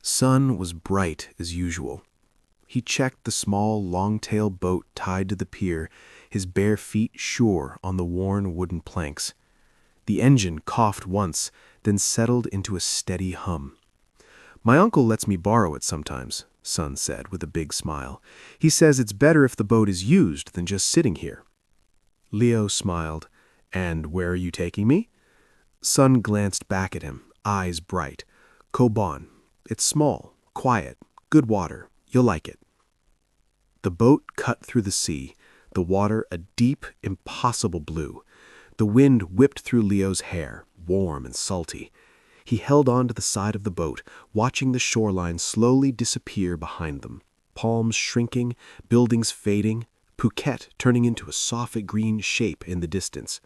Sun was bright as usual. He checked the small, long-tail boat tied to the pier, his bare feet sure on the worn wooden planks. The engine coughed once, then settled into a steady hum. "My uncle lets me borrow it sometimes," Sun said with a big smile. "He says it's better if the boat is used than just sitting here." Leo smiled. "And where are you taking me?" Sun glanced back at him, eyes bright. "Koh Bon. It's small, quiet, good water. You'll like it." The boat cut through the sea, the water a deep, impossible blue. The wind whipped through Leo's hair, warm and salty. He held on to the side of the boat, watching the shoreline slowly disappear behind them. Palms shrinking, buildings fading, Phuket turning into a soft green shape in the distance.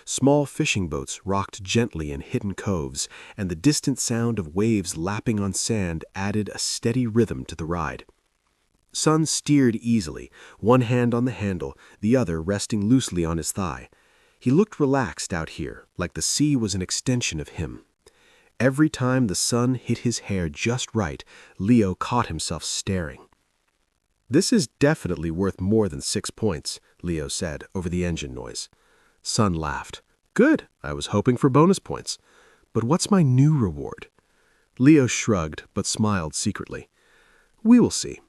Small fishing boats rocked gently in hidden coves, and the distant sound of waves lapping on sand added a steady rhythm to the ride. Sun steered easily, one hand on the handle, the other resting loosely on his thigh. He looked relaxed out here, like the sea was an extension of him. Every time the sun hit his hair just right, Leo caught himself staring. "This is definitely worth more than 6 points," Leo said over the engine noise. Sun laughed. "Good, I was hoping for bonus points. But what's my new reward?" Leo shrugged, but smiled secretly. "We will see."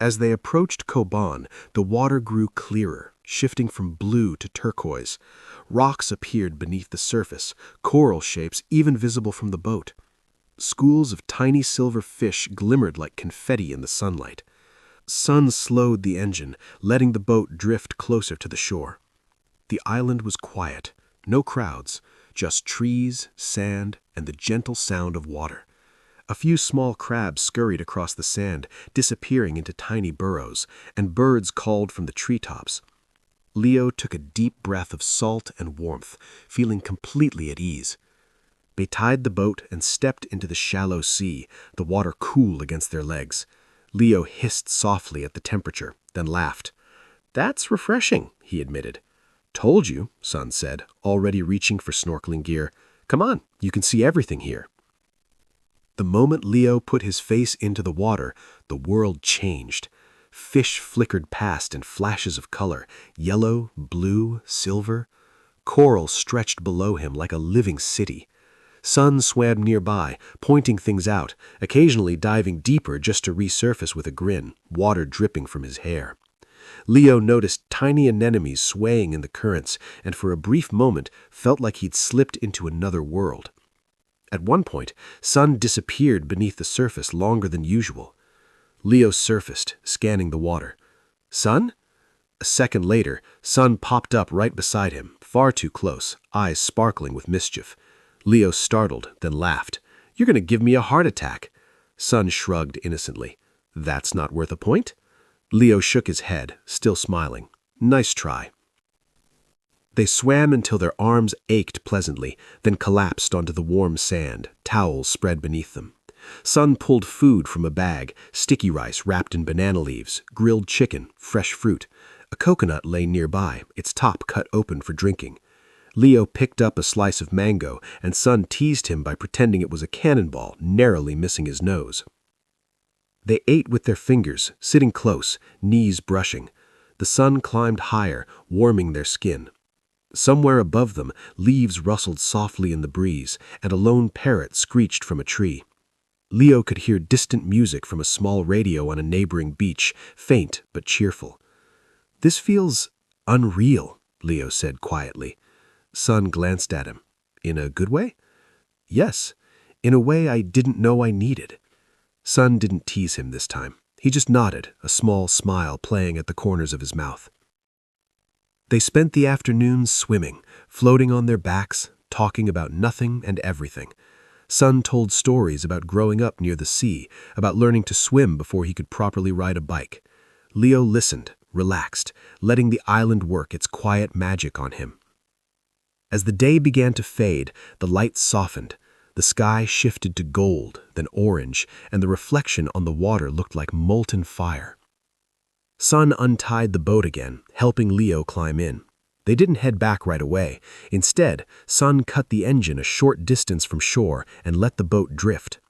As they approached Koh Bon, the water grew clearer, shifting from blue to turquoise. Rocks appeared beneath the surface, coral shapes even visible from the boat. Schools of tiny silver fish glimmered like confetti in the sunlight. Sun slowed the engine, letting the boat drift closer to the shore. The island was quiet, no crowds, just trees, sand, and the gentle sound of water. A few small crabs scurried across the sand, disappearing into tiny burrows, and birds called from the treetops. Leo took a deep breath of salt and warmth, feeling completely at ease. They tied the boat and stepped into the shallow sea, the water cool against their legs. Leo hissed softly at the temperature, then laughed. "That's refreshing," he admitted. "Told you," Sun said, already reaching for snorkeling gear. "Come on, you can see everything here." The moment Leo put his face into the water, the world changed. Fish flickered past in flashes of color, yellow, blue, silver. Coral stretched below him like a living city. Sun swam nearby, pointing things out, occasionally diving deeper just to resurface with a grin, water dripping from his hair. Leo noticed tiny anemones swaying in the currents, and for a brief moment felt like he'd slipped into another world. At one point, Sun disappeared beneath the surface longer than usual. Leo surfaced, scanning the water. "Sun?" A second later, Sun popped up right beside him, far too close, eyes sparkling with mischief. Leo startled, then laughed. "You're going to give me a heart attack." Sun shrugged innocently. "That's not worth a point?" Leo shook his head, still smiling. "Nice try." They swam until their arms ached pleasantly, then collapsed onto the warm sand, towels spread beneath them. Sun pulled food from a bag, sticky rice wrapped in banana leaves, grilled chicken, fresh fruit. A coconut lay nearby, its top cut open for drinking. Leo picked up a slice of mango, and Sun teased him by pretending it was a cannonball, narrowly missing his nose. They ate with their fingers, sitting close, knees brushing. The sun climbed higher, warming their skin. Somewhere above them, leaves rustled softly in the breeze, and a lone parrot screeched from a tree. Leo could hear distant music from a small radio on a neighboring beach, faint but cheerful. "This feels unreal," Leo said quietly. Sun glanced at him. "In a good way?" "Yes, in a way I didn't know I needed." Sun didn't tease him this time. He just nodded, a small smile playing at the corners of his mouth. They spent the afternoon swimming, floating on their backs, talking about nothing and everything. Sun told stories about growing up near the sea, about learning to swim before he could properly ride a bike. Leo listened, relaxed, letting the island work its quiet magic on him. As the day began to fade, the light softened. The sky shifted to gold, then orange, and the reflection on the water looked like molten fire. Sun untied the boat again, helping Leo climb in. They didn't head back right away. Instead, Sun cut the engine a short distance from shore and let the boat drift.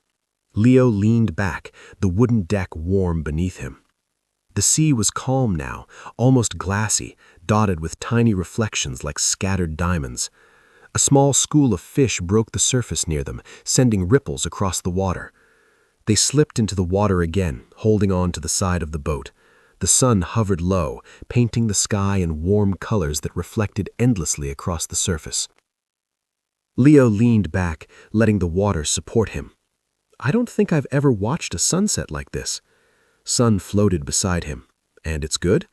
Leo leaned back, the wooden deck warm beneath him. The sea was calm now, almost glassy, dotted with tiny reflections like scattered diamonds. A small school of fish broke the surface near them, sending ripples across the water. They slipped into the water again, holding on to the side of the boat. The sun hovered low, painting the sky in warm colors that reflected endlessly across the surface. Leo leaned back, letting the water support him. I don't think I've ever watched a sunset like this. Sun floated beside him. And it's good?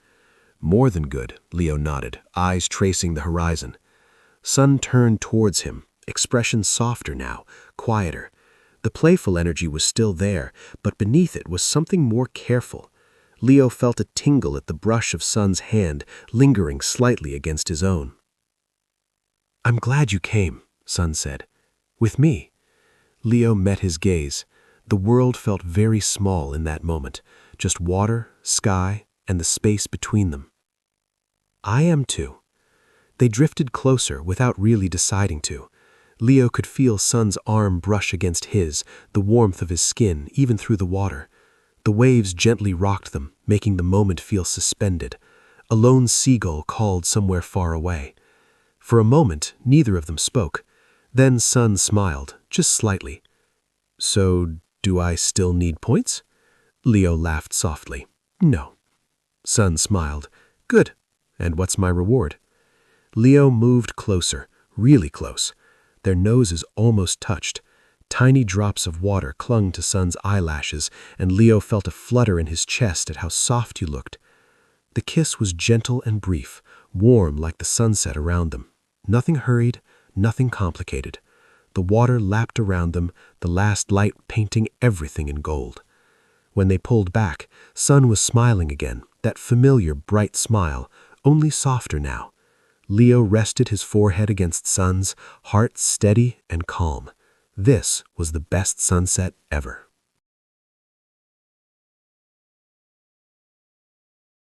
More than good, Leo nodded, eyes tracing the horizon. Sun turned towards him, expression softer now, quieter. The playful energy was still there, but beneath it was something more careful. Leo felt a tingle at the brush of Sun's hand, lingering slightly against his own. I'm glad you came, Sun said. With me. Leo met his gaze. The world felt very small in that moment, just water, sky, and the space between them. I am too. They drifted closer without really deciding to. Leo could feel Sun's arm brush against his, the warmth of his skin, even through the water. The waves gently rocked them, making the moment feel suspended. A lone seagull called somewhere far away. For a moment, neither of them spoke. Then Sun smiled, just slightly. So, do I still need points? Leo laughed softly. No. Sun smiled. Good. And what's my reward? Leo moved closer, really close. Their noses almost touched. Tiny drops of water clung to Sun's eyelashes, and Leo felt a flutter in his chest at how soft he looked. The kiss was gentle and brief, warm like the sunset around them. Nothing hurried, nothing complicated. The water lapped around them, the last light painting everything in gold. When they pulled back, Sun was smiling again, that familiar bright smile, only softer now. Leo rested his forehead against Sun's, heart steady and calm. This was the best sunset ever.